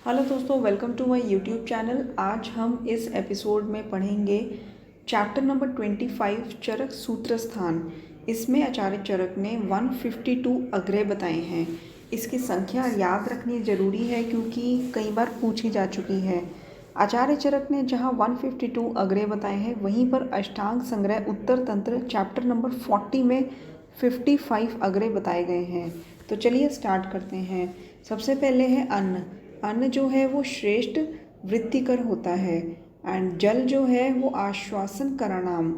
Hello दोस्तों, welcome to my YouTube channel. आज हम इस एपिसोड में पढ़ेंगे चैप्टर नंबर 25 चरक सूत्र स्थान। इसमें आचार्य चरक ने 152 अग्रय बताए हैं। इसकी संख्या याद रखनी ज़रूरी है क्योंकि कई बार पूछी जा चुकी है। आचार्य चरक ने जहां 152 अग्रय बताए हैं, वहीं पर अष्टांग संग्रह उत्तर तंत्र चैप्टर नंबर 40 में 55 अग्रय बताए गए हैं। तो चलिए स्टार्ट करते हैं। सबसे पहले है अन्न। अन्न जो है वो श्रेष्ठ वृत्तिकर होता है। एंड जल जो है वो आश्वासन करणाम।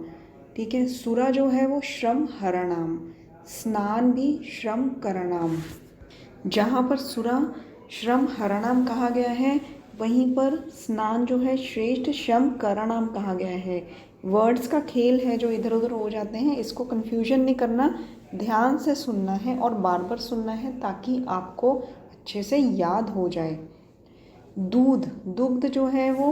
ठीक है। सुरा जो है वो श्रम हरणाम। स्नान भी श्रम करणाम। जहाँ पर सुरा श्रम हरणाम कहा गया है, वहीं पर स्नान जो है श्रेष्ठ श्रम करणाम कहा गया है। वर्ड्स का खेल है जो इधर उधर हो जाते हैं, इसको कंफ्यूजन नहीं करना, ध्यान से सुनना है और बार बार सुनना है ताकि आपको अच्छे से याद हो जाए। दूध, दुग्ध जो है वो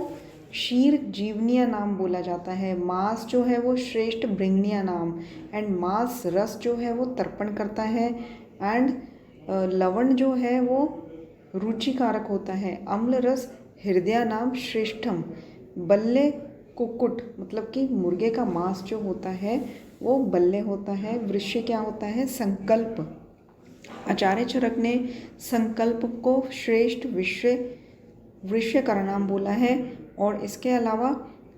क्षीर जीवनीय नाम बोला जाता है। मांस जो है वो श्रेष्ठ भृंगनीय नाम। एंड मांस रस जो है वो तर्पण करता है। एंड लवण जो है वो रुचिकारक होता है। अम्ल रस हृदय नाम श्रेष्ठम। बल्ले कुक्कुट मतलब कि मुर्गे का मांस जो होता है वो बल्ले होता है। वृश्य क्या होता है? संकल्प। आचार्य चरक ने संकल्प को श्रेष्ठ वृश्य का नाम बोला है। और इसके अलावा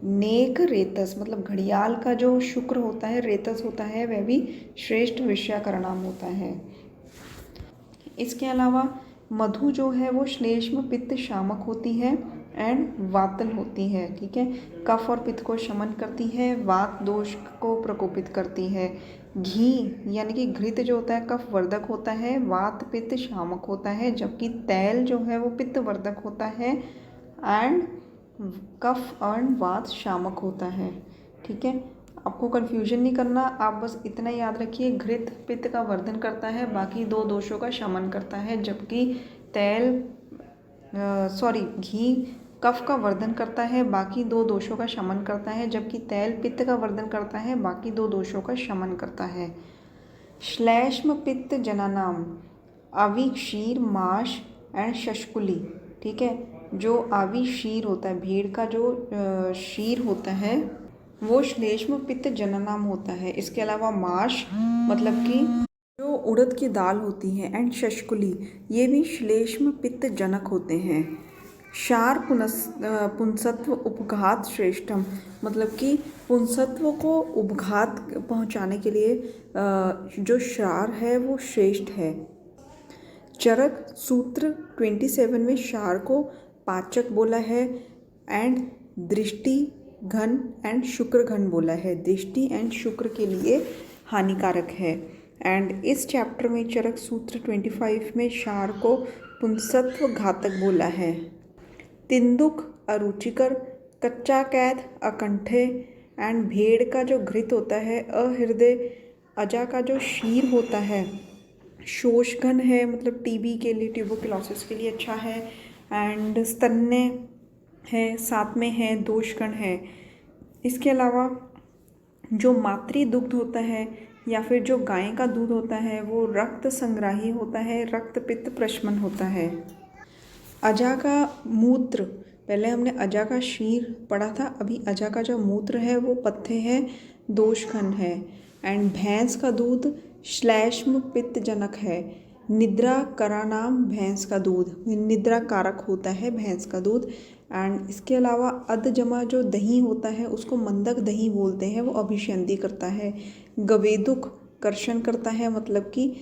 नेक रेतस मतलब घड़ियाल का जो शुक्र होता है, रेतस होता है, वह भी श्रेष्ठ वृश्य का नाम होता है। इसके अलावा मधु जो है वो श्लेष्म पित्त शामक होती है एंड वातल होती है। ठीक है। कफ और पित्त को शमन करती है, वात दोष को प्रकोपित करती है। घी यानी कि घृत जो होता है कफ वर्धक होता है, वात पित्त शामक होता है, जबकि तेल जो है वो पित्त वर्धक होता है एंड कफ एंड वात शामक होता है। ठीक है। आपको कंफ्यूजन नहीं करना, आप बस इतना याद रखिए, घृत पित्त का वर्धन करता है, बाकी दो दोषों का शमन करता है, जबकि घी कफ का वर्धन करता है, बाकी दो दोषों का शमन करता है, जबकि तेल पित्त का वर्धन करता है, बाकी दो दोषों का शमन करता है। श्लेष्म पित्त जनानाम आवी क्षीर माश एंड शशकुली। ठीक है। जो आवी क्षीर होता है, भेड़ का जो क्षीर होता है वो श्लेष्म पित्त जननाम होता है। इसके अलावा माश मतलब कि जो उड़द की दाल होती है एंड शशकुली, ये भी श्लेष्म पित्त जनक होते हैं। क्षार पुंसत्व उपघात श्रेष्ठम मतलब कि पुंसत्व को उपघात पहुंचाने के लिए जो क्षार है वो श्रेष्ठ है। चरक सूत्र 27 में क्षार को पाचक बोला है एंड दृष्टि घन एंड शुक्र घन बोला है। दृष्टि एंड शुक्र के लिए हानिकारक है। एंड इस चैप्टर में चरक सूत्र 25 में क्षार को पुंसत्व घातक बोला है। तिंदुक अरुचिकर, कच्चा कैद अकंठे एंड भेड़ का जो घृत होता है अहृदय, अजा का जो शीर होता है शोषघन है मतलब टीबी के लिए, ट्यूबरकुलोसिस के लिए अच्छा है। एंड स्तन्य है, साथ में है दोषगण है। इसके अलावा जो मातृ दुग्ध होता है या फिर जो गाय का दूध होता है वो रक्त संग्राही होता है, रक्त पित्त प्रशमन होता है। अजा का मूत्र, पहले हमने अजा का शीर पढ़ा था, अभी अजा का जो मूत्र है वो पथ्य है, दोषघन है। एंड भैंस का दूध श्लेष्म पित्त जनक है। निद्रा करानाम भैंस का दूध, निद्रा कारक होता है भैंस का दूध। एंड इसके अलावा अध जमा जो दही होता है उसको मंदक दही बोलते हैं, वो अभिषंधि करता है। गवेदुक कर्षण करता है मतलब कि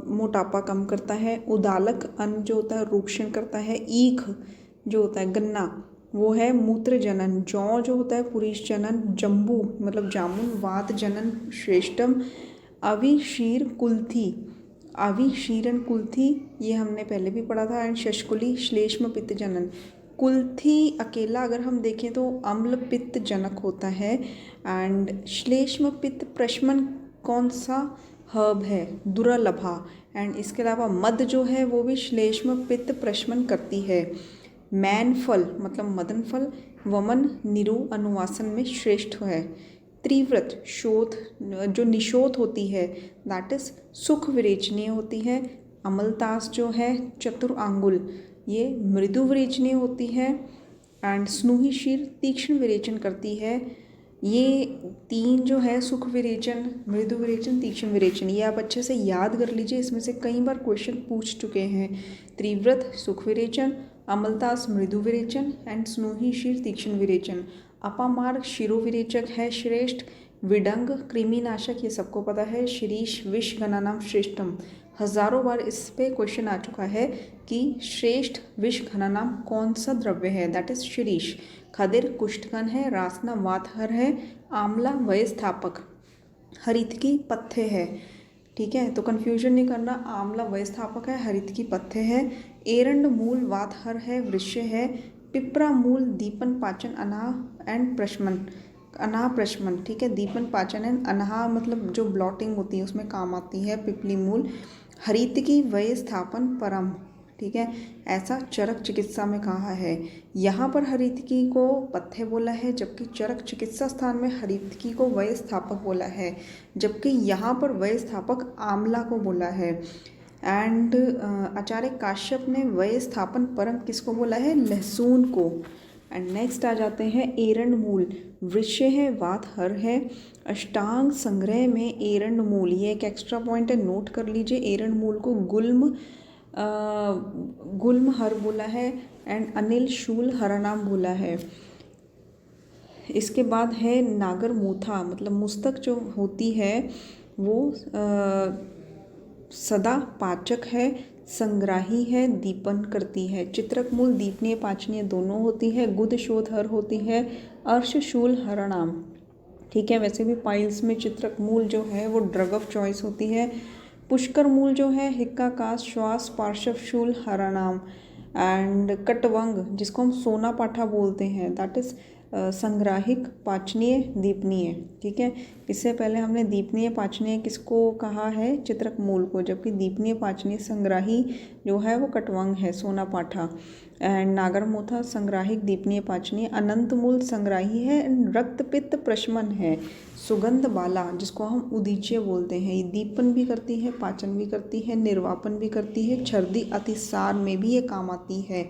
मोटापा कम करता है। उदालक अन्न जो होता है रूक्षण करता है। ईख जो होता है गन्ना वो है मूत्र जनन। जौ जो होता है पुरीष जनन। जम्बू मतलब जामुन वात जनन श्रेष्ठम। अविशीर कुल्थी, अविशीरन कुल्थी ये हमने पहले भी पढ़ा था। एंड शशकुली श्लेष्म पित्त जनन। कुल्थी अकेला अगर हम देखें तो अम्ल पित्त जनक होता है। एंड श्लेष्म पित्त प्रशमन कौन सा हर्ब है? दुर्लभा। एंड इसके अलावा मद जो है वो भी श्लेष्म पित्त प्रशमन करती है। मैन फल मतलब मदन फल वमन निरु अनुवासन में श्रेष्ठ है। त्रिव्रत शोथ जो निशोथ होती है दैट इज सुख विरेचनीय होती है। अमलतास जो है चतुर आंगुल ये मृदु विरेचनी होती है। एंड स्नूही शीर तीक्ष्ण विरेचन करती है। ये तीन जो है सुख विरेचन, मृदु विरेचन, तीक्ष्ण विरेचन, ये आप अच्छे से याद कर लीजिए, इसमें से कई बार क्वेश्चन पूछ चुके हैं। त्रिव्रत सुख विरेचन, अमलतास मृदु विरेचन एंड स्नूही शीर तीक्ष्ण विरेचन। अपामार्ग शिरोविरेचक है श्रेष्ठ। विडंग कृमिनाशक, ये सबको पता है। शिरीष विष गणानाम श्रेष्ठम, हजारों बार इस पे क्वेश्चन आ चुका है कि श्रेष्ठ विष घनानाम कौन सा द्रव्य है, दैट इज शिरीष। खदिर कुष्ठगण है। रासना वातहर है। आंवला वयस्थापक, हरितकी पथ्य है। ठीक है, तो कन्फ्यूजन नहीं करना, आंवला वयस्थापक है, हरितकी पथ्य है। एरंड मूल वातहर है, वृक्ष है। पिपरा मूल दीपन पाचन अनाह एंड प्रशमन, अनाह प्रशमन। ठीक है, दीपन पाचन एंड अनाह मतलब जो ब्लॉटिंग होती है उसमें काम आती है। पिपली मूल। हरितकी वय स्थापन परम। ठीक है, ऐसा चरक चिकित्सा में कहा है। यहाँ पर हरितकी को पथ्य बोला है, जबकि चरक चिकित्सा स्थान में हरितकी को वय स्थापक बोला है, जबकि यहाँ पर वय स्थापक आंवला को बोला है। एंड आचार्य काश्यप ने वय स्थापन परम किसको बोला है, लहसुन को। एंड नेक्स्ट आ जाते हैं एरंड मूल, वृक्ष है, वात हर है। अष्टांग संग्रह में एरंड मूल, ये एक एक्स्ट्रा पॉइंट है, नोट कर लीजिए। एरंड मूल को गुल्म हर बोला है एंड अनिल शूल हरनाम बोला है। इसके बाद है नागर मूथा, मतलब मुस्तक जो होती है वो सदा पाचक है, संग्राही है, दीपन करती है। चित्रक मूल दीपनीय पाचनीय दोनों होती है। गुद शोध हर होती है। अर्श शूल हरणाम। ठीक है, वैसे भी पाइल्स में चित्रक मूल जो है वो ड्रग ऑफ चॉइस होती है। पुष्कर मूल जो है हिक्का काश श्वास पार्श्व शूल हरणाम। एंड कटवंग जिसको हम सोना पाठा बोलते हैं, दैट इज संग्राहिक पाचनीय दीपनीय। ठीक है, इससे पहले हमने दीपनीय पाचनीय किसको कहा है, चित्रक मूल को, जबकि दीपनीय पाचनीय संग्राही जो है वो कटवंग है, सोना पाठा। एंड नागरमोथा संग्राहिक दीपनीय पाचनीय। अनंत मूल संग्राही है। रक्त पित्त प्रशमन है। सुगंध बाला जिसको हम उदीच्य बोलते हैं, ये दीपन भी करती है, पाचन भी करती है, निर्वापन भी करती है। छर्दी अतिसार में भी ये काम आती है।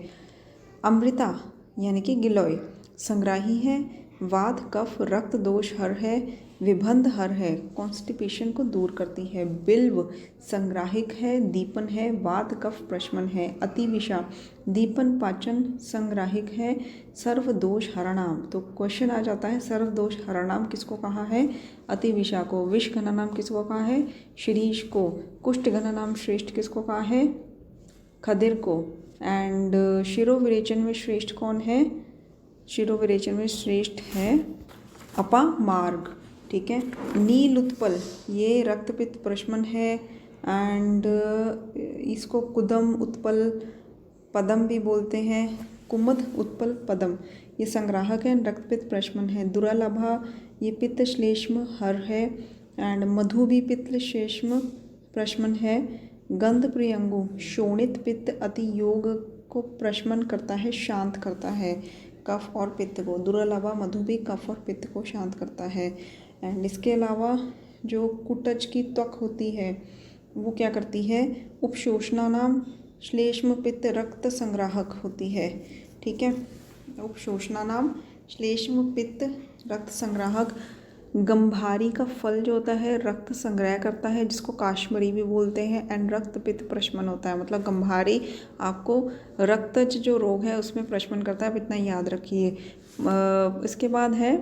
अमृता यानी कि गिलोय संग्राही है। वात कफ रक्त दोष हर है। विबंध हर है, कॉन्स्टिपेशन को दूर करती है। बिल्व संग्राहिक है, दीपन है, वात कफ प्रशमन है। अतिविषा दीपन पाचन संग्राहिक है। सर्वदोष हरणाम, तो क्वेश्चन आ जाता है सर्वदोष हरणाम किसको कहा है, अतिविषा को। विष घनानाम किसको कहा है, शिरीष को। कुष्ठ घनानाम श्रेष्ठ किसको कहा है, खदिर को। एंड शिरोविरेचन में श्रेष्ठ कौन है, शिरोविरेचन में श्रेष्ठ है अपामार्ग। ठीक है, नील उत्पल ये रक्तपित्त प्रशमन है। एंड इसको कुदम उत्पल पदम भी बोलते हैं। कुमद उत्पल पदम ये संग्राहक है, रक्तपित्त प्रशमन है। दुरालभा ये पित्त श्लेष्म हर है। एंड मधु भी पित्त श्लेष्म प्रशमन है। गंध प्रियंगु शोणित पित्त अति योग को प्रशमन करता है, शांत करता है कफ और पित्त को। दुरालभा मधु भी कफ और पित्त को शांत करता है। एंड इसके अलावा जो कुटज की त्वक होती है वो क्या करती है, उपशोषणा नाम श्लेष्म पित्त रक्त संग्राहक होती है। ठीक है, उपशोषणा नाम श्लेष्म पित्त रक्त संग्राहक। गंभारी का फल जो होता है रक्त संग्रह करता है, जिसको काश्मीरी भी बोलते हैं। एंड रक्त पित्त प्रशमन होता है, मतलब गंभारी आपको रक्तज जो रोग है उसमें प्रशमन करता है, आप इतना याद रखिए। इसके बाद है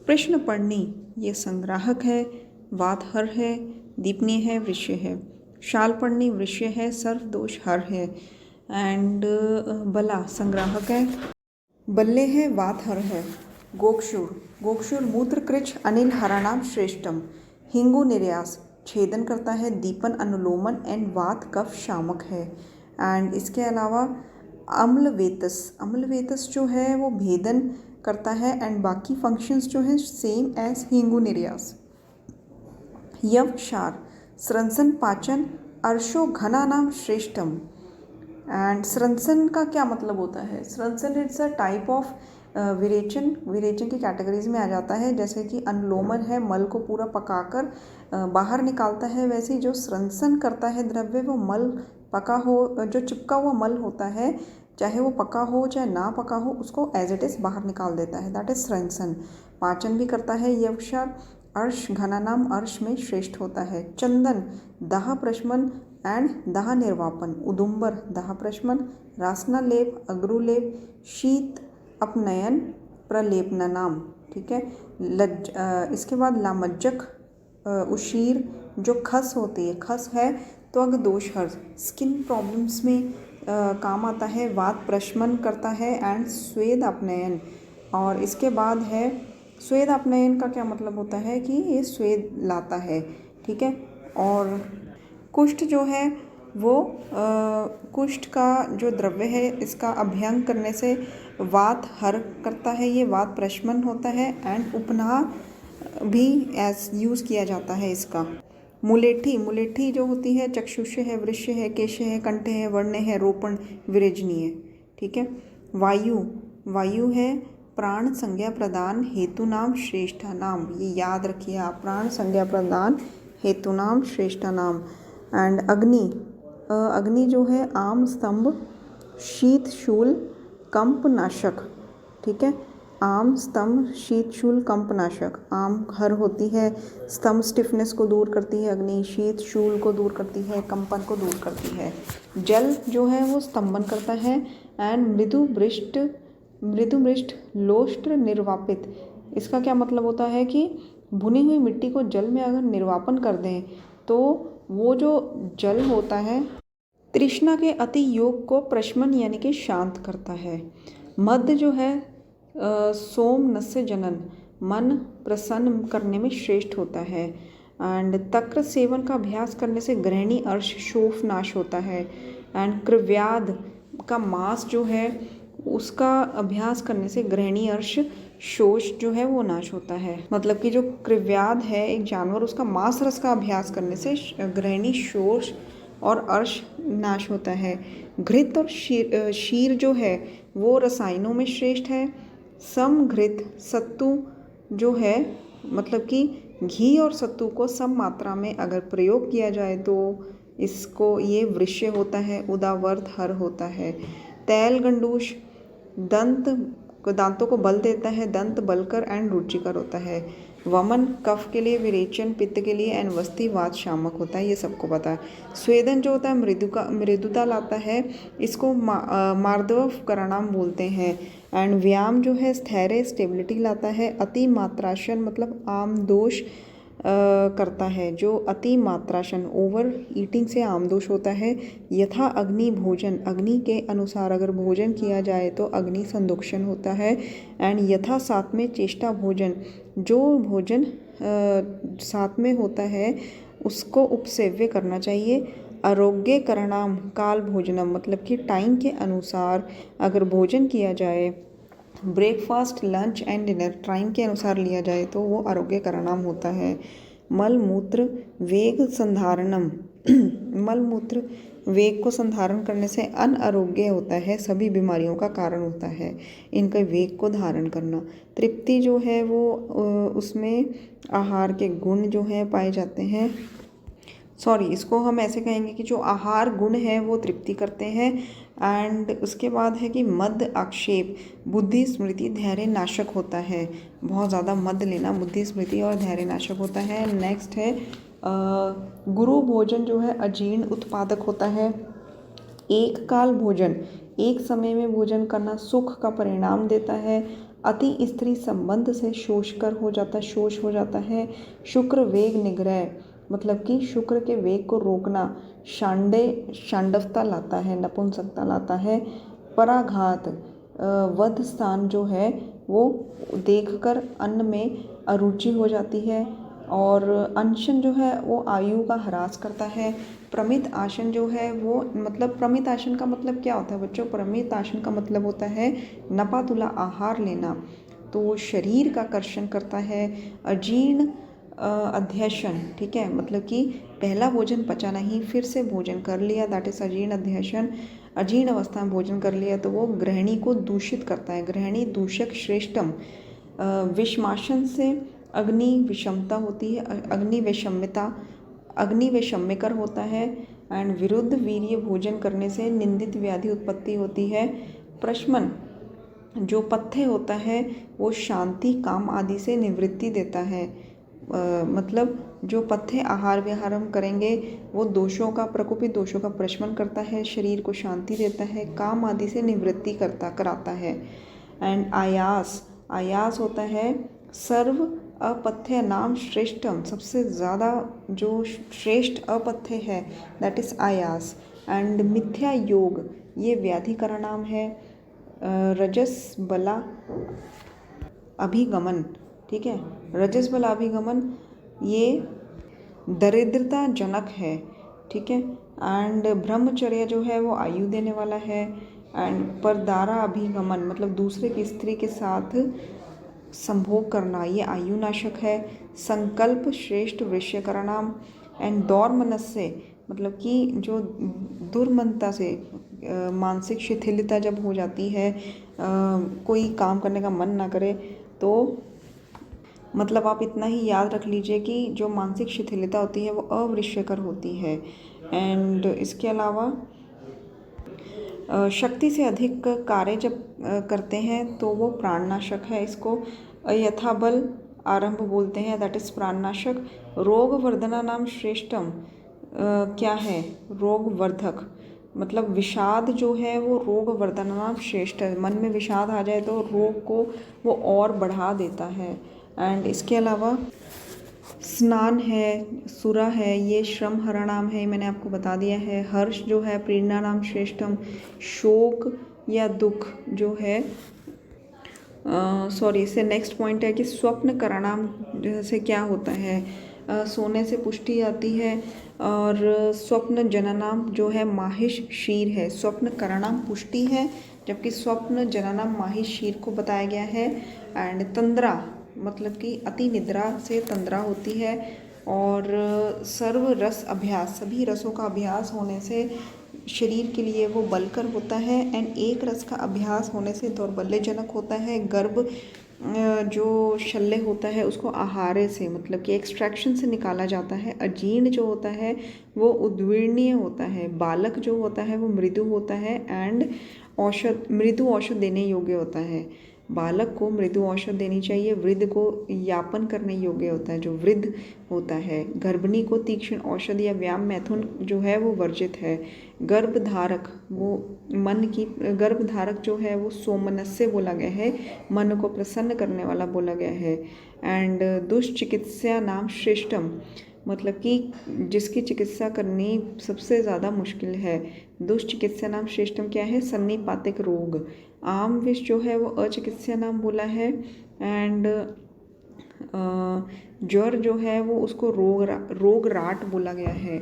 प्रश्नपर्णी ये संग्राहक है, वातहर है, दीपनीय है, वृष्य है। शालपर्णी वृष्य है, सर्वदोष हर है। एंड बला संग्राहक है, बल्ले है, वातहर है। गोक्षुर मूत्र कृच अनिल हराणाम श्रेष्ठम। हिंगु निर्यास छेदन करता है, दीपन अनुलोमन एंड वात कफ शामक है। एंड इसके अलावा अम्लवेतस जो है वो भेदन करता है। एंड बाकी फंक्शंस जो है सेम एज हिंगु निर्यास। यवक्षार स्रंसन पाचन अर्शो घना नाम श्रेष्ठम। एंड स्रंसन का क्या मतलब होता है, स्रंसन इट्स अ टाइप ऑफ विरेचन की कैटेगरीज में आ जाता है। जैसे कि अनुलोमन है, मल को पूरा पकाकर बाहर निकालता है, वैसे जो स्रंसन करता है द्रव्य वो मल पका हो, जो चिपका हुआ मल होता है चाहे वो पका हो चाहे ना पका हो, उसको एज इट इज़ बाहर निकाल देता है, दैट इज श्रंसन। पाचन भी करता है ये अक्षर। अर्श घना नाम अर्श में श्रेष्ठ होता है। चंदन दाह प्रशमन एंड दाह निर्वापन। उदुम्बर दाह प्रशमन। रासना लेप अग्रुलेप। शीत अपनयन प्रलेपना नाम, ठीक है। इसके बाद लामज्जक उशीर जो खस होती है, खस है त्वग दोष हर्ष, स्किन प्रॉब्लम्स में काम आता है। वात प्रशमन करता है एंड स्वेद अपनयन। और इसके बाद है स्वेद अपनयन का क्या मतलब होता है कि ये स्वेद लाता है, ठीक है। और कुष्ठ जो है वो कुष्ठ का जो द्रव्य है इसका अभ्यंग करने से वात हर करता है, ये वात प्रशमन होता है एंड उपनाह भी एज यूज़ किया जाता है इसका। मुलेठी, मुलेठी जो होती है चक्षुष है, वृष्य है, केश है, कंठ है, वर्ण है, रोपण, विरेजनी है, ठीक है। वायु, वायु है प्राण संज्ञा प्रदान हेतु नाम श्रेष्ठा नाम, ये याद रखिए आप, प्राण संज्ञा प्रदान हेतु नाम श्रेष्ठा नाम। एंड अग्नि, अग्नि जो है आम स्तंभ शीत शूल कंपनाशक, ठीक है। आम स्तंभ शीत शूल कंपनाशक। आम हर होती है, स्तंभ स्टिफनेस को दूर करती है, अग्नि शीत शूल को दूर करती है, कंपन को दूर करती है। जल जो है वो स्तंभन करता है एंड मृदु मृष्ट लोष्ट्र निर्वापित। इसका क्या मतलब होता है कि भुनी हुई मिट्टी को जल में अगर निर्वापन कर दें तो वो जो जल होता है तृष्णा के अति योग को प्रशमन यानी कि शांत करता है। मध्य जो है सोम नस्य जनन, मन प्रसन्न करने में श्रेष्ठ होता है। एंड तक्र सेवन का अभ्यास करने से गृहिणी अर्श शोफ नाश होता है। एंड कृव्याध का मांस जो है उसका अभ्यास करने से गृहिणी अर्श शोष जो है वो नाश होता है। मतलब कि जो कृव्याध है एक जानवर, उसका मांस रस का अभ्यास करने से गृहिणी शोष और अर्श नाश होता है। घृत और शीर जो है वो रसायनों में श्रेष्ठ है। सम घृत सत्तू जो है मतलब कि घी और सत्तू को सम मात्रा में अगर प्रयोग किया जाए तो इसको ये वृष्य होता है, उदावर्त हर होता है। तैल गंडूश दांतों को बल देता है, दंत बलकर एंड रुचिकर होता है। वमन कफ के लिए, विरेचन पित्त के लिए एंड वस्ती वात शामक होता है, ये सबको पता है। स्वेदन जो होता है मृदुता लाता है, इसको मार्दव करणाम बोलते हैं। एंड व्यायाम जो है स्थैर्य स्टेबिलिटी लाता है। अति मात्राशन मतलब आम दोष करता है, जो अति मात्राशन ओवर ईटिंग से आमदोष होता है। यथा अग्नि भोजन, अग्नि के अनुसार अगर भोजन किया जाए तो अग्नि संदोक्षण होता है। एंड यथा साथ में चेष्टा भोजन, जो भोजन साथ में होता है उसको उपसेव्य करना चाहिए। आरोग्य करणाम काल भोजनम मतलब कि टाइम के अनुसार अगर भोजन किया जाए, breakfast lunch and dinner time के अनुसार लिया जाए तो वो आरोग्य करणाम होता है। मल मूत्र वेग संधारणम मल मूत्र वेग को संधारण करने से अनारोग्य होता है, सभी बीमारियों का कारण होता है इनका वेग को धारण करना। तृप्ति जो है वो उसमें आहार के गुण जो हैं पाए जाते हैं, इसको हम ऐसे कहेंगे कि जो आहार गुण है वो तृप्ति करते हैं। एंड उसके बाद है कि मद आक्षेप बुद्धि स्मृति धैर्य नाशक होता है, बहुत ज़्यादा मद लेना बुद्धि स्मृति और धैर्य नाशक होता है। नेक्स्ट है गुरु भोजन जो है अजीर्ण उत्पादक होता है। एक काल भोजन एक समय में भोजन करना सुख का परिणाम देता है। अति स्त्री संबंध से शोष हो जाता है। शुक्र वेग निग्रह मतलब कि शुक्र के वेग को रोकना शांडवता लाता है, नपुंसकता लाता है। पराघात वध स्थान जो है वो देखकर अन्न में अरुचि हो जाती है। और अनशन जो है वो आयु का ह्रास करता है। प्रमित आसन जो है वो मतलब प्रमित आसन का मतलब क्या होता है बच्चों? प्रमित आसन का मतलब होता है नपातुला आहार लेना, तो वो शरीर का कर्षण करता है। अजीर्ण अध्यशन, ठीक है, मतलब कि पहला भोजन पचा नहीं फिर से भोजन कर लिया, दैट इज अजीर्ण अध्यशन। अजीर्ण अवस्था में भोजन कर लिया तो वो गृहिणी को दूषित करता है। गृहिणी दूषक श्रेष्ठम। विषमाशन से अग्नि विषमता होती है, अग्नि वैषम्यकर होता है। एंड विरुद्ध वीर्य भोजन करने से निंदित व्याधि उत्पत्ति होती है। प्रशमन जो पथ्य होता है वो शांति काम आदि से निवृत्ति देता है। मतलब जो पथ्य आहार विहार हम करेंगे वो दोषों का प्रकोपित दोषों का प्रशमन करता है, शरीर को शांति देता है, काम आदि से निवृत्ति कराता है। एंड आयास, आयास होता है सर्व अपथ्य नाम श्रेष्ठम, सबसे ज़्यादा जो श्रेष्ठ अपथ्य है दैट इज़ आयास। एंड मिथ्या योग ये व्याधि का नाम है। रजस बला अभिगमन, ठीक है, रजस बला अभिगमन ये दरिद्रता जनक है, ठीक है। एंड ब्रह्मचर्य जो है वो आयु देने वाला है। एंड परदारा अभिगमन मतलब दूसरे की स्त्री के साथ संभोग करना ये आयु नाशक है। संकल्प श्रेष्ठ वृश्य का नाम। एंड दौर मनस्य मतलब कि जो दुर्मनता से मानसिक शिथिलता जब हो जाती है, कोई काम करने का मन ना करे, तो मतलब आप इतना ही याद रख लीजिए कि जो मानसिक शिथिलता होती है वो अवृश्यकर होती है। एंड इसके अलावा शक्ति से अधिक कार्य जब करते हैं तो वो प्राणनाशक है। इसको यथाबल आरंभ बोलते हैं, दैट इज प्राणनाशक। रोग वर्धना नाम श्रेष्ठम क्या है, रोग वर्धक मतलब विषाद जो है वो रोग वर्धना नाम श्रेष्ठ है। मन में विषाद आ जाए तो रोग को वो और बढ़ा देता है। एंड इसके अलावा स्नान है, सुरा है, ये श्रम हरणाम है, मैंने आपको बता दिया है। हर्ष जो है प्रेरणा नाम श्रेष्ठम। शोक या दुख जो है इससे नेक्स्ट पॉइंट है कि स्वप्न करणाम जैसे क्या होता है, सोने से पुष्टि आती है। और स्वप्न जननाम जो है माहिष शीर है। स्वप्न करणाम पुष्टि है जबकि स्वप्न जननाम माहिष शीर को बताया गया है। एंड तंद्रा मतलब कि अति निद्रा से तंद्रा होती है। और सर्व रस अभ्यास सभी रसों का अभ्यास होने से शरीर के लिए वो बलकर होता है। एंड एक रस का अभ्यास होने से दौर्बल्यजनक होता है। गर्भ जो शल्य होता है उसको आहार्य से मतलब कि एक्सट्रैक्शन से निकाला जाता है। अजीर्ण जो होता है वो उद्वीर्णीय होता है। बालक जो होता है वो मृदु होता है। एंड मृदु औषध देने योग्य होता है। बालक को मृदु औषध देनी चाहिए, वृद्ध को यापन करने योग्य होता है जो वृद्ध होता है। गर्भिणी को तीक्ष्ण औषध या व्यायाम मैथुन जो है वो वर्जित है। गर्भधारक वो मन की गर्भधारक जो है वो सोमनस्य बोला गया है, मन को प्रसन्न करने वाला बोला गया है। एंड दुष्चिकित्सा नाम श्रेष्ठम मतलब कि जिसकी चिकित्सा करनी सबसे ज़्यादा मुश्किल है। दुष्चिकित्सा नाम श्रेष्ठम क्या है, सन्निपातिक रोग। आम विष जो है वो अचिकित्सा नाम बोला है। एंड ज्वर जो है वो उसको रोग राट बोला गया है।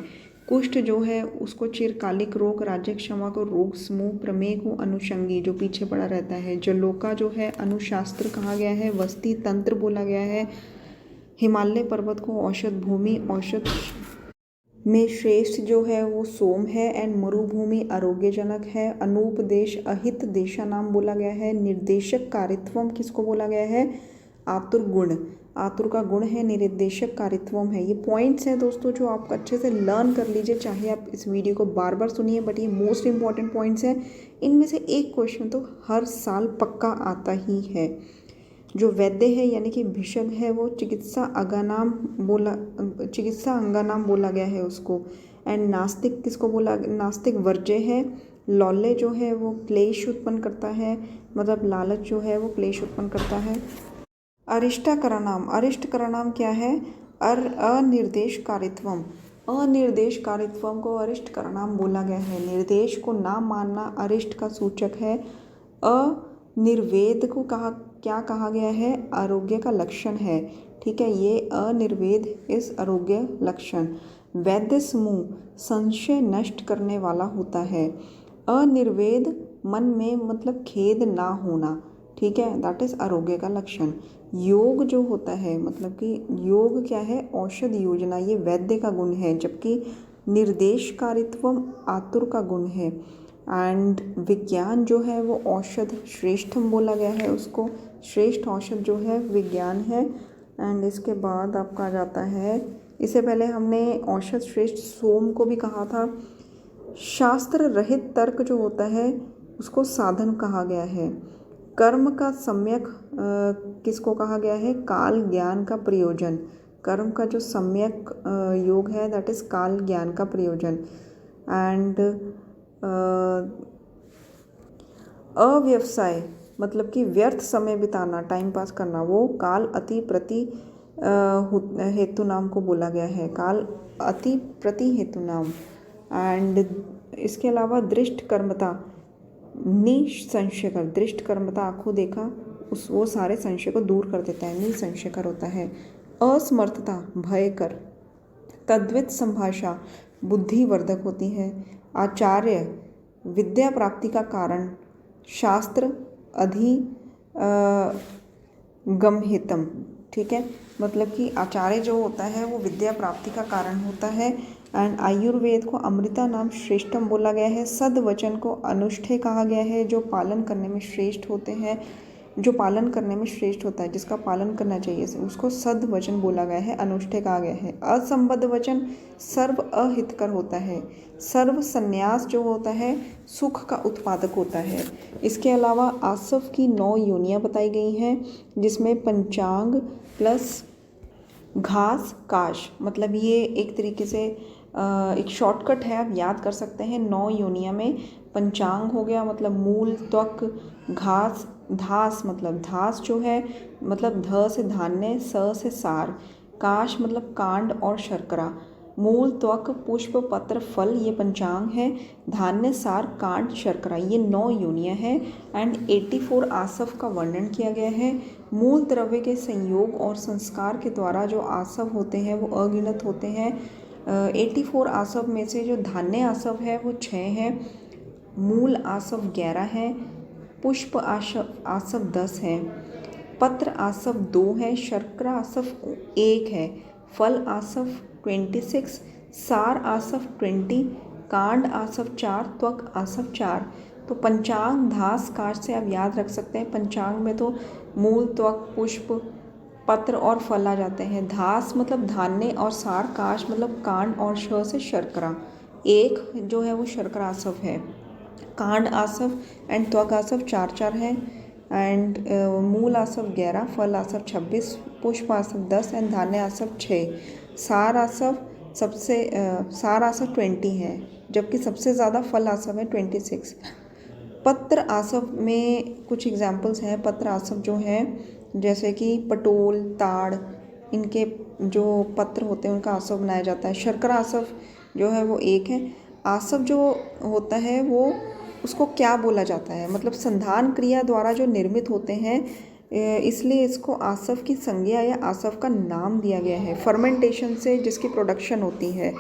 कुष्ठ जो है उसको चिरकालिक रोग, राज्य क्षमा को रोग समूह, प्रमेय को अनुषंगी जो पीछे पड़ा रहता है। जलोका जो है अनुशास्त्र कहा गया है, वस्ती तंत्र बोला गया है। हिमालय पर्वत को औषध भूमि, औषध में श्रेष्ठ जो है वो सोम है। एंड मरुभूमि आरोग्यजनक है। अनुपदेश अहित देशा नाम बोला गया है। निर्देशक कारित्वम किसको बोला गया है, आतुर गुण, आतुर का गुण है। निर्देशक कारित्वम है। ये पॉइंट्स हैं दोस्तों जो आप अच्छे से लर्न कर लीजिए, चाहे आप इस वीडियो को बार बार सुनिए, बट ये मोस्ट इंपॉर्टेंट पॉइंट्स हैं। इनमें से एक क्वेश्चन तो हर साल पक्का आता ही है। जो वैद्य है यानी कि भिषग है वो चिकित्सा अंगानाम बोला गया है उसको। एंड नास्तिक किसको बोला, नास्तिक वर्ज्य है। लौल्य जो है वो क्लेश उत्पन्न करता है, मतलब लालच जो है वो क्लेश उत्पन्न करता है। अरिष्टा करनाम, अरिष्ट करनाम क्या है, अनिर्देश कारित्वम, अनिर्देश कारित्वम को अरिष्ट करनाम बोला गया है। निर्देश को ना मानना अरिष्ट का सूचक है। अनिर्वेद को क्या कहा गया है, आरोग्य का लक्षण है, ठीक है। ये अनिर्वेद इस आरोग्य लक्षण। वैद्य समूह संशय नष्ट करने वाला होता है। अनिर्वेद मन में मतलब खेद ना होना, ठीक है, दैट इज आरोग्य का लक्षण। योग जो होता है मतलब कि योग क्या है, औषध योजना, ये वैद्य का गुण है, जबकि निर्देशकारित्वम आतुर का गुण है। एंड विज्ञान जो है वो औषध श्रेष्ठम बोला गया है उसको, श्रेष्ठ औषध जो है विज्ञान है। एंड इसके बाद आपका आ जाता है, इससे पहले हमने औषध श्रेष्ठ सोम को भी कहा था शास्त्र रहित तर्क जो होता है उसको साधन कहा गया है। कर्म का सम्यक किसको कहा गया है? काल ज्ञान का प्रयोजन। कर्म का जो सम्यक योग है दैट इज काल ज्ञान का प्रयोजन। एंड अव्यवसाय मतलब कि व्यर्थ समय बिताना, टाइम पास करना, वो काल अति प्रति हेतु नाम को बोला गया है। काल अति प्रति हेतु नाम। एंड इसके अलावा दृष्ट कर्मता, निसंशयकर। दृष्ट कर्मता आंखों देखा वो सारे संशय को दूर कर देता है, निसंशयकर होता है। असमर्थता भयकर। तद्वित संभाषा बुद्धिवर्धक होती है। आचार्य विद्या प्राप्ति का कारण। शास्त्र गमहितम। ठीक है, मतलब कि आचार्य जो होता है वो विद्या प्राप्ति का कारण होता है। एंड आयुर्वेद को अमृता नाम श्रेष्ठम बोला गया है। सद्वचन को अनुष्ठेय कहा गया है, जो पालन करने में श्रेष्ठ होते हैं, जो पालन करने में श्रेष्ठ होता है, जिसका पालन करना चाहिए उसको सद्वचन बोला गया है, अनुष्ठेय कहा गया है। असंबद्ध वचन सर्व अहितकर होता है। सर्व संन्यास जो होता है सुख का उत्पादक होता है। इसके अलावा आसव की 9 योनियाँ बताई गई हैं, जिसमें पंचांग प्लस घास काश, मतलब ये एक तरीके से एक शॉर्टकट है, आप याद कर सकते हैं। 9 योनिया में पंचांग हो गया मतलब मूल, त्वक, घास, धास मतलब धास जो है मतलब ध से धान्य, स से सार, काश मतलब कांड और शर्करा, मूल, त्वक, पुष्प, पत्र, फल ये पंचांग है, धान्य, सार, कांड, शर्करा ये 9 योनियाँ हैं। एंड 84 आसव का वर्णन किया गया है। मूल द्रव्य के संयोग और संस्कार के द्वारा जो आसव होते हैं वो अगिनत होते हैं। 84 आसव में से जो धान्य आसव है वो 6 है, मूल आसव 11 है, पुष्प आसव 10 है, पत्र आसव 2 है, शर्करा आसव 1 है, फल आसव 26, सार आसव 20, कांड आसव 4, त्वक आसव 4। तो पंचांग धास काश से आप याद रख सकते हैं। पंचांग में तो मूल, त्वक, पुष्प, पत्र और फल आ जाते हैं। धास मतलब धान्य और सार, काश मतलब कांड और श से शर्करा। एक जो है वो शर्करा आसव है। कांड आसव एंड त्वक आसव 4 है। एंड मूल आसव 11, फल आसव 26, पुष्प आसव 10 एंड धान्य आसव 6। सार आसव सार आसव 20 है, जबकि सबसे ज़्यादा फल आसव है 26। पत्र आसव में कुछ एग्जाम्पल्स हैं। पत्र आसव जो है जैसे कि पटोल, ताड़, इनके जो पत्र होते हैं उनका आसव बनाया जाता है। शर्करा आसव जो है वो 1 है। आसव जो होता है वो उसको क्या बोला जाता है, मतलब संधान क्रिया द्वारा जो निर्मित होते हैं, इसलिए इसको आसव की संज्ञा या आसव का नाम दिया गया है। फर्मेंटेशन से जिसकी प्रोडक्शन होती है,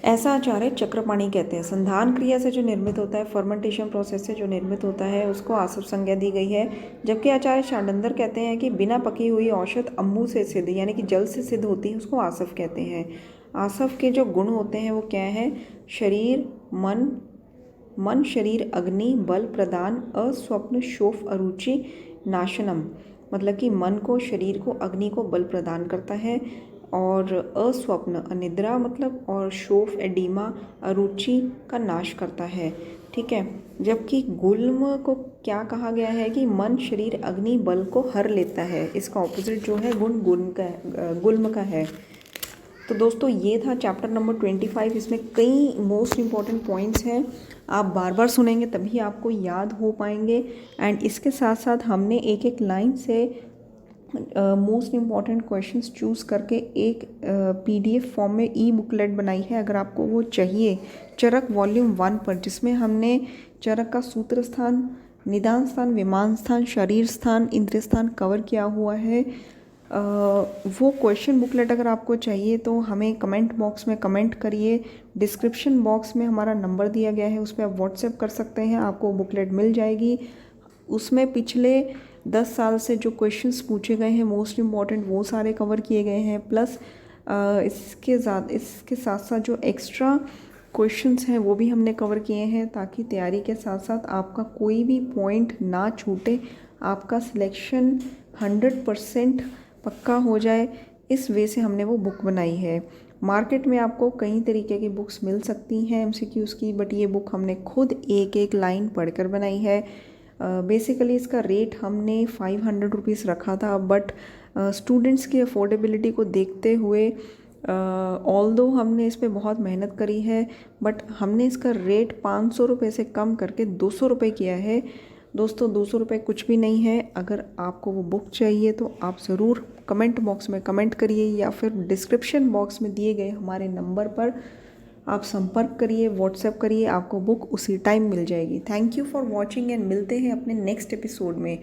ऐसा आचार्य चक्रपाणी कहते हैं। संधान क्रिया से जो निर्मित होता है, फर्मेंटेशन प्रोसेस से जो निर्मित होता है, उसको आसव संज्ञा दी गई है। जबकि आचार्य शांडंदर कहते हैं कि बिना पकी हुई औषध अम्मू से सिद्ध यानी कि जल से सिद्ध होती है, उसको आसव कहते हैं। आसव के जो गुण होते हैं वो क्या है? शरीर, मन शरीर अग्नि बल प्रदान, अस्वप्न शोफ अरुचि नाशनम, मतलब कि मन को, शरीर को, अग्नि को बल प्रदान करता है। और अस्वप्न अनिद्रा मतलब, और शोफ एडीमा अरुचि का नाश करता है। ठीक है, जबकि गुल्म को क्या कहा गया है कि मन शरीर अग्नि बल को हर लेता है। इसका ऑपोजिट जो है गुण गुल्म का है। तो दोस्तों ये था चैप्टर नंबर 25। इसमें कई मोस्ट इम्पॉर्टेंट पॉइंट्स हैं, आप बार बार सुनेंगे तभी आपको याद हो पाएंगे। एंड इसके साथ साथ हमने एक एक लाइन से मोस्ट इम्पॉर्टेंट क्वेश्चंस चूज़ करके एक PDF फॉर्म में बुकलेट बनाई है, अगर आपको वो चाहिए। चरक वॉल्यूम 1 पर, जिसमें हमने चरक का सूत्र स्थान, निदान स्थान, विमान स्थान, शरीर स्थान, इंद्रिय स्थान कवर किया हुआ है। वो क्वेश्चन बुकलेट अगर आपको चाहिए तो हमें कमेंट बॉक्स में कमेंट करिए। डिस्क्रिप्शन बॉक्स में हमारा नंबर दिया गया है, उस पर आप व्हाट्सएप कर सकते हैं, आपको बुकलेट मिल जाएगी। उसमें पिछले 10 साल से जो क्वेश्चंस पूछे गए हैं मोस्ट इम्पॉर्टेंट, वो सारे कवर किए गए हैं। प्लस इसके साथ साथ जो एक्स्ट्रा क्वेश्चंस हैं वो भी हमने कवर किए हैं, ताकि तैयारी के साथ साथ आपका कोई भी पॉइंट ना छूटे, आपका सिलेक्शन 100% पक्का हो जाए। इस वे से हमने वो बुक बनाई है। मार्केट में आपको कई तरीके की बुक्स मिल सकती हैं MCQs की, बट ये बुक हमने खुद एक एक लाइन पढ़कर बनाई है। बेसिकली इसका रेट हमने 500 रुपीज़ रखा था, बट स्टूडेंट्स की अफोर्डेबिलिटी को देखते हुए ऑल्दो हमने इस पर बहुत मेहनत करी है, बट हमने इसका रेट 500 रुपये से कम करके 200 रुपये किया है। दोस्तों 200 रुपये कुछ भी नहीं है। अगर आपको वो बुक चाहिए तो आप ज़रूर कमेंट बॉक्स में कमेंट करिए या फिर डिस्क्रिप्शन बॉक्स में दिए गए हमारे नंबर पर आप संपर्क करिए, व्हाट्सएप करिए, आपको बुक उसी टाइम मिल जाएगी। Thank you for watching and मिलते हैं अपने नेक्स्ट एपिसोड में।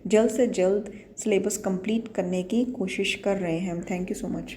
जल्द से जल्द सिलेबस कंप्लीट करने की कोशिश कर रहे हैं हम। Thank you so much.